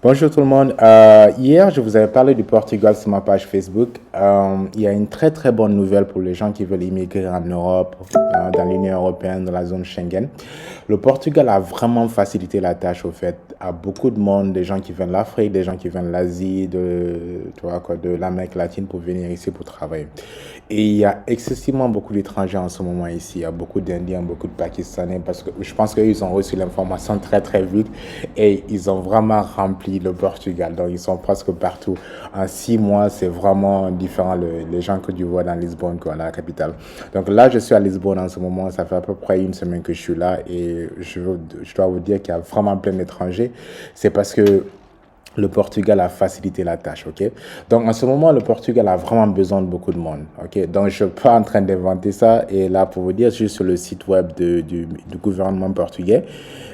Bonjour tout le monde. Hier, je vous avais parlé du Portugal sur ma page Facebook. Il y a une très très bonne nouvelle pour les gens qui veulent immigrer en Europe, dans l'Union européenne, dans la zone Schengen. Le Portugal a vraiment facilité la tâche au fait à beaucoup de monde, des gens qui viennent de l'Afrique, des gens qui viennent de l'Asie, tu vois, quoi, de l'Amérique latine pour venir ici pour travailler. Et il y a excessivement beaucoup d'étrangers en ce moment ici. Il y a beaucoup d'Indiens, beaucoup de Pakistanais parce que je pense qu'ils ont reçu l'information très très vite et ils ont vraiment rempli le Portugal. Donc ils sont presque partout. En 6 mois, c'est vraiment différent les gens que tu vois dans Lisbonne, quoi, la capitale. Donc là, je suis à Lisbonne en ce moment. Ça fait à peu près une semaine que je suis là et je dois vous dire qu'il y a vraiment plein d'étrangers. C'est parce que le Portugal a facilité la tâche, ok? Donc, en ce moment, le Portugal a vraiment besoin de beaucoup de monde, ok? Donc, je ne suis pas en train d'inventer ça. Et là, pour vous dire, je suis sur le site web du gouvernement portugais.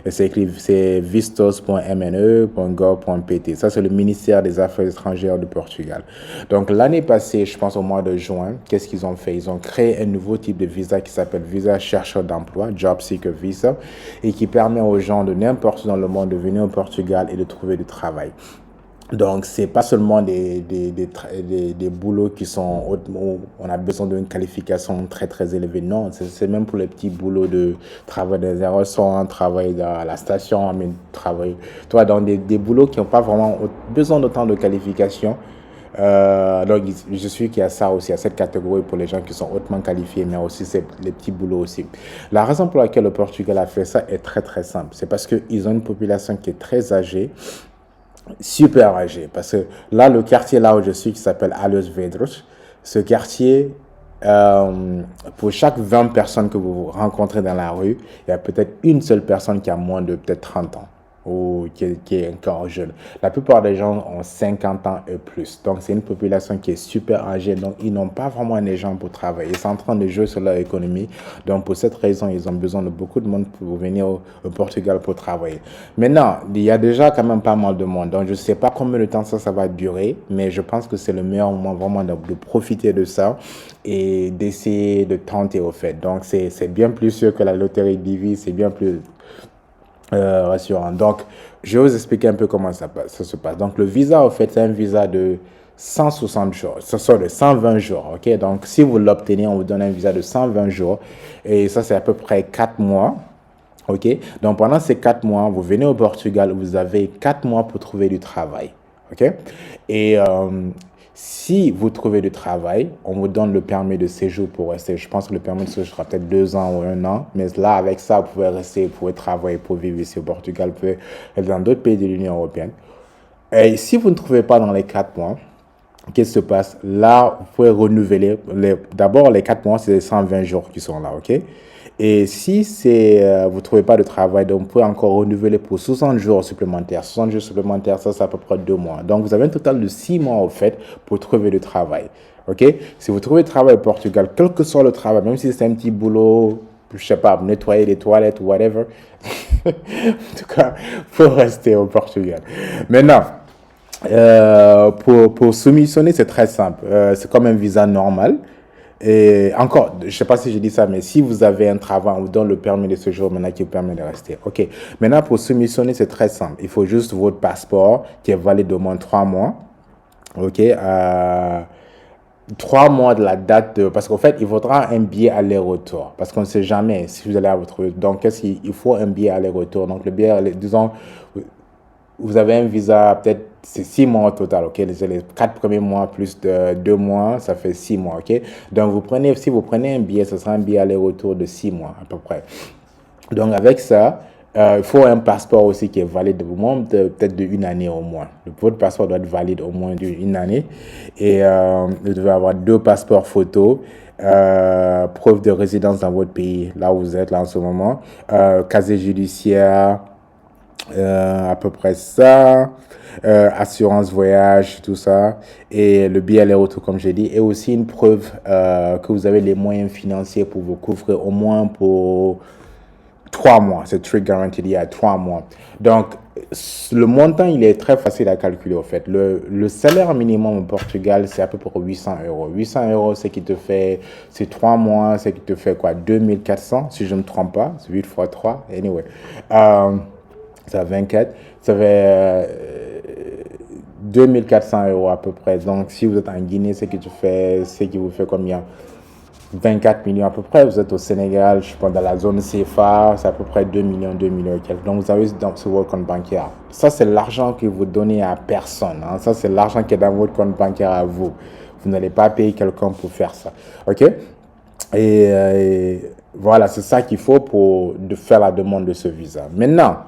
C'est écrit, c'est vistos.mne.gov.pt. Ça, c'est le ministère des Affaires étrangères du Portugal. Donc, l'année passée, je pense au mois de juin, qu'est-ce qu'ils ont fait? Ils ont créé un nouveau type de visa qui s'appelle visa chercheur d'emploi, Job Seeker Visa, et qui permet aux gens de n'importe où dans le monde de venir au Portugal et de trouver du travail. Donc, c'est pas seulement des boulots qui sont où on a besoin d'une qualification très, très élevée. Non, c'est même pour les petits boulots de travail dans les restaurants, travail à la station, mais travail, toi, dans des boulots qui n'ont pas vraiment besoin d'autant de qualification. Donc, je suis qu'il y a ça aussi, il y a cette catégorie pour les gens qui sont hautement qualifiés, mais aussi les petits boulots aussi. La raison pour laquelle le Portugal a fait ça est très, très simple. C'est parce qu'ils ont une population qui est très âgée, super âgé. Parce que là, le quartier là où je suis, qui s'appelle Alhos Vedros, ce quartier, pour chaque 20 personnes que vous rencontrez dans la rue, il y a peut-être une seule personne qui a moins de peut-être 30 ans ou qui est encore jeune. La plupart des gens ont 50 ans et plus. Donc, c'est une population qui est super âgée. Donc, ils n'ont pas vraiment les gens pour travailler. Ils sont en train de jouer sur leur économie. Donc, pour cette raison, ils ont besoin de beaucoup de monde pour venir au Portugal pour travailler. Maintenant, il y a déjà quand même pas mal de monde. Donc, je ne sais pas combien de temps ça va durer, mais je pense que c'est le meilleur moment vraiment de profiter de ça et d'essayer de tenter au fait. Donc, c'est bien plus sûr que la loterie Divi, c'est bien plus rassurant. Donc, je vais vous expliquer un peu comment ça se passe. Donc, le visa, en fait, c'est un visa de 160 jours, de 120 jours, ok? Donc, si vous l'obtenez, on vous donne un visa de 120 jours et ça, c'est à peu près 4 mois. Ok, donc pendant ces 4 mois, vous venez au Portugal, vous avez 4 mois pour trouver du travail. Ok, et si vous trouvez du travail, on vous donne le permis de séjour pour rester. Je pense que le permis de séjour sera peut-être 2 ans ou 1 an, mais là, avec ça, vous pouvez rester, vous pouvez travailler pour vivre ici au Portugal, vous pouvez être dans d'autres pays de l'Union européenne. Et si vous ne trouvez pas dans les 4 mois, qu'est-ce qui se passe? Là, vous pouvez renouveler. D'abord, les 4 mois, c'est les 120 jours qui sont là, ok? Et si vous ne trouvez pas de travail, donc vous pouvez encore renouveler pour 60 jours supplémentaires. 60 jours supplémentaires, ça, c'est à peu près 2 mois. Donc, vous avez un total de 6 mois, au fait, pour trouver du travail. OK? Si vous trouvez du travail au Portugal, quel que soit le travail, même si c'est un petit boulot, je sais pas, nettoyer les toilettes ou whatever, en tout cas, il faut rester au Portugal. Maintenant, pour soumissionner, c'est très simple. C'est comme un visa normal. Et encore, je ne sais pas si je dis ça, mais si vous avez un travail, on vous donne le permis de séjour maintenant qui vous permet de rester. OK. Maintenant, pour soumissionner, c'est très simple. Il faut juste votre passeport qui est valide au moins 3 mois. OK. 3 mois de la date de... Parce qu'en fait, il faudra un billet aller-retour. Parce qu'on ne sait jamais si vous allez à votre... Donc, qu'est-ce qu'il faut un billet aller-retour. Donc, le billet, disons, vous avez un visa, peut-être, c'est 6 mois au total, ok? Les 4 premiers mois plus de 2 mois, ça fait 6 mois, ok? Donc, si vous prenez un billet, ce sera un billet aller-retour de 6 mois, à peu près. Donc, avec ça, il faut un passeport aussi qui est valide au moins peut-être d'une année au moins. Votre passeport doit être valide au moins d'une année. Et vous devez avoir 2 passeports photos. Preuve de résidence dans votre pays, là où vous êtes là en ce moment. Casier judiciaire, à peu près ça, assurance voyage, tout ça, et le billet aller-retour comme j'ai dit, et aussi une preuve que vous avez les moyens financiers pour vous couvrir au moins pour 3 mois. C'est très garanti il y a 3 mois. Donc, le montant, il est très facile à calculer, au fait. Le salaire minimum au Portugal, c'est à peu près 800 euros. 800 euros, c'est 3 mois, c'est qui te fait quoi? 2400, si je ne me trompe pas. C'est 8 fois 3. Anyway. Ça fait 24. Ça fait 2 400 € à peu près. Donc, si vous êtes en Guinée, c'est qui vous fait combien? 24 millions à peu près. Vous êtes au Sénégal, je pense dans la zone CFA, c'est à peu près 2 millions et quelques. Donc, vous avez dans ce votre compte bancaire. Ça, c'est l'argent que vous donnez à personne. Hein. Ça, c'est l'argent qui est dans votre compte bancaire à vous. Vous n'allez pas payer quelqu'un pour faire ça. OK? Et voilà, c'est ça qu'il faut pour faire la demande de ce visa. Maintenant,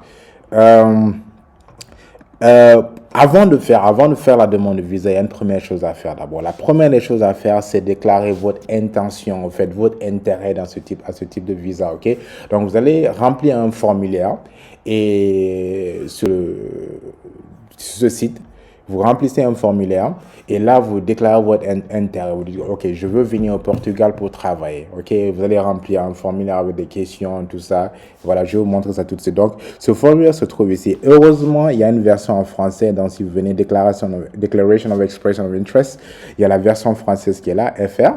euh, avant de faire la demande de visa, il y a une première chose à faire d'abord. La première des choses à faire, c'est déclarer votre intention, en fait, votre intérêt à ce type de visa, ok? Donc, vous allez remplir un formulaire et sur ce site, vous remplissez un formulaire et là, vous déclarez votre intérêt. Vous dites, OK, je veux venir au Portugal pour travailler. OK, vous allez remplir un formulaire avec des questions, tout ça. Voilà, je vais vous montrer ça tout de suite. Donc, ce formulaire se trouve ici. Heureusement, il y a une version en français. Donc, si vous venez Declaration of Expression of Interest, il y a la version française qui est là, FR.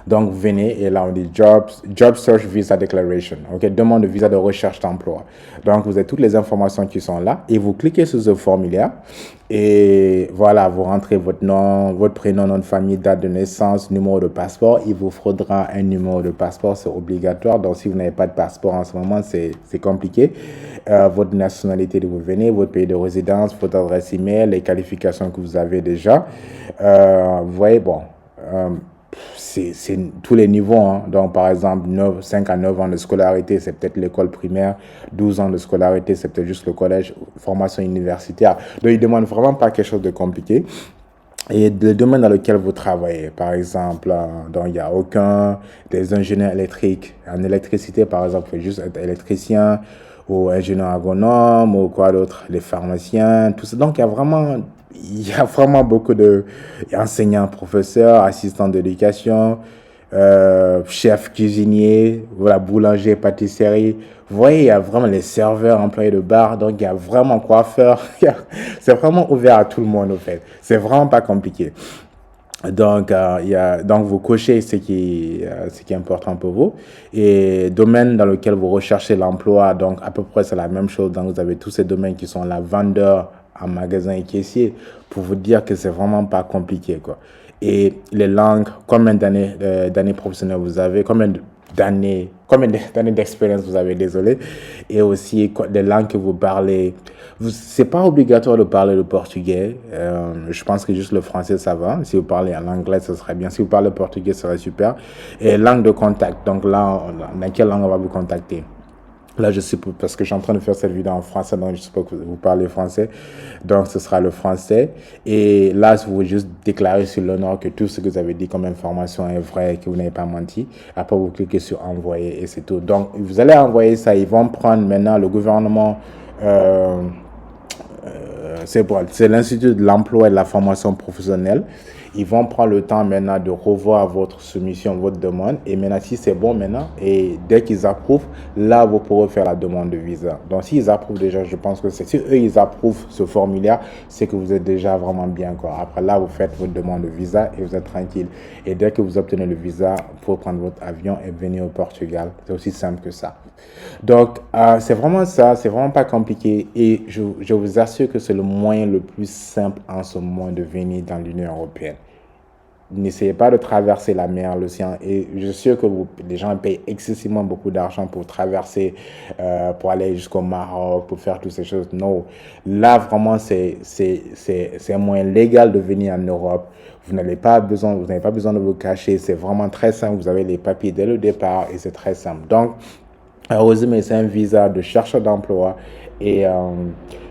Donc, vous venez et là, on dit Job Search Visa Declaration. OK, demande de visa de recherche d'emploi. Donc, vous avez toutes les informations qui sont là et vous cliquez sur ce formulaire et voilà, vous rentrez votre nom, votre prénom, nom de famille, date de naissance, numéro de passeport. Il vous faudra un numéro de passeport, c'est obligatoire. Donc, si vous n'avez pas de passeport en ce moment, c'est compliqué. Votre nationalité d'où vous venez, votre pays de résidence, votre adresse email, les qualifications que vous avez déjà. Vous voyez, bon. C'est tous les niveaux. Hein. Donc, par exemple, 5 à 9 ans de scolarité, c'est peut-être l'école primaire. 12 ans de scolarité, c'est peut-être juste le collège, formation universitaire. Donc, ils ne demandent vraiment pas quelque chose de compliqué. Et le domaine dans lequel vous travaillez, par exemple, donc il n'y a aucun des ingénieurs électriques. En électricité, par exemple, il faut juste être électricien ou ingénieur agronome ou quoi d'autre, les pharmaciens, tout ça. Donc, il y a vraiment beaucoup d'enseignants, professeurs, assistants d'éducation, chefs cuisiniers, voilà, boulanger, pâtisserie. Vous voyez, il y a vraiment les serveurs, employés de bar, donc il y a vraiment quoi faire. C'est vraiment ouvert à tout le monde, en fait. C'est vraiment pas compliqué. Donc, donc vous cochez ce qui est important pour vous. Et domaine dans lequel vous recherchez l'emploi, donc à peu près c'est la même chose. Donc, vous avez tous ces domaines qui sont là, vendeur, en magasin et caissier, pour vous dire que c'est vraiment pas compliqué, quoi. Et les langues, combien d'années professionnelles vous avez, combien d'années d'expérience vous avez, désolé, et aussi les langues que vous parlez. C'est pas obligatoire de parler le portugais. Je pense que juste le français, ça va. Si vous parlez en anglais, ce serait bien. Si vous parlez portugais, ce serait super. Et langue de contact. Donc là, dans quelle langue on va vous contacter? Là, je sais parce que je suis en train de faire cette vidéo en français, donc je sais pas que vous parlez français. Donc, ce sera le français. Et là, vous pouvez juste déclarer sur l'honneur que tout ce que vous avez dit comme information est vrai, que vous n'avez pas menti. Après, vous cliquez sur envoyer et c'est tout. Donc, vous allez envoyer ça. Ils vont prendre maintenant le gouvernement. C'est l'Institut de l'emploi et de la formation professionnelle. Ils vont prendre le temps maintenant de revoir votre soumission, votre demande. Et maintenant, si c'est bon maintenant, et dès qu'ils approuvent, là, vous pourrez faire la demande de visa. Donc, s'ils approuvent déjà, je pense que si eux, ils approuvent ce formulaire, c'est que vous êtes déjà vraiment bien, quoi. Après, là, vous faites votre demande de visa et vous êtes tranquille. Et dès que vous obtenez le visa, vous pouvez prendre votre avion et venir au Portugal. C'est aussi simple que ça. Donc, c'est vraiment ça. C'est vraiment pas compliqué. Et je vous assure que c'est le moyen le plus simple en ce moment de venir dans l'Union européenne. N'essayez pas de traverser la mer, l'océan. Et je suis sûr que les gens payent excessivement beaucoup d'argent pour traverser, pour aller jusqu'au Maroc, pour faire toutes ces choses. Non. Là, vraiment, c'est un moyen légal de venir en Europe. Vous n'avez pas besoin de vous cacher. C'est vraiment très simple. Vous avez les papiers dès le départ et c'est très simple. Donc, en résumé, c'est un visa de chercheur d'emploi. Et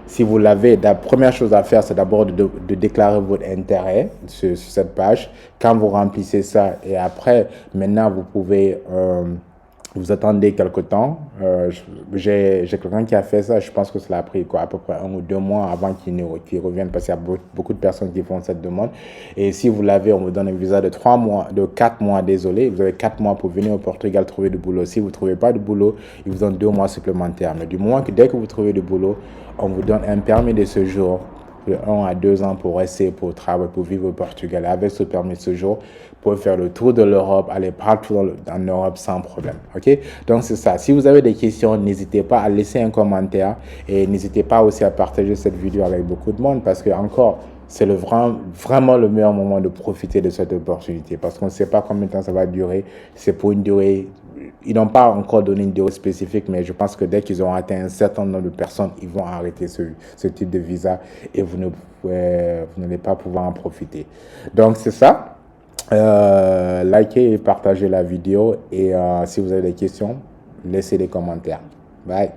si vous l'avez, la première chose à faire, c'est d'abord de déclarer votre intérêt sur cette page. Quand vous remplissez ça, et après, maintenant, vous pouvez, vous attendez quelque temps. J'ai quelqu'un qui a fait ça. Je pense que cela a pris quoi, à peu près 1 ou 2 mois avant qu'il revienne, parce qu'il y a beaucoup de personnes qui font cette demande. Et si vous l'avez, on vous donne un visa de 4 mois, désolé. Vous avez 4 mois pour venir au Portugal trouver du boulot. Si vous ne trouvez pas de boulot, ils vous donnent 2 mois supplémentaires. Mais du moment que dès que vous trouvez du boulot, on vous donne un permis de séjour de 1 à 2 ans pour rester, pour travailler, pour vivre au Portugal. Avec ce permis de séjour, vous pouvez faire le tour de l'Europe, aller partout en Europe sans problème. OK? Donc, c'est ça. Si vous avez des questions, n'hésitez pas à laisser un commentaire et n'hésitez pas aussi à partager cette vidéo avec beaucoup de monde parce que, encore, c'est vraiment le meilleur moment de profiter de cette opportunité parce qu'on ne sait pas combien de temps ça va durer. C'est pour une durée. Ils n'ont pas encore donné une durée spécifique, mais je pense que dès qu'ils auront atteint un certain nombre de personnes, ils vont arrêter ce type de visa et vous n'allez pas pouvoir en profiter. Donc, c'est ça. Likez et partagez la vidéo et si vous avez des questions, laissez des commentaires. Bye.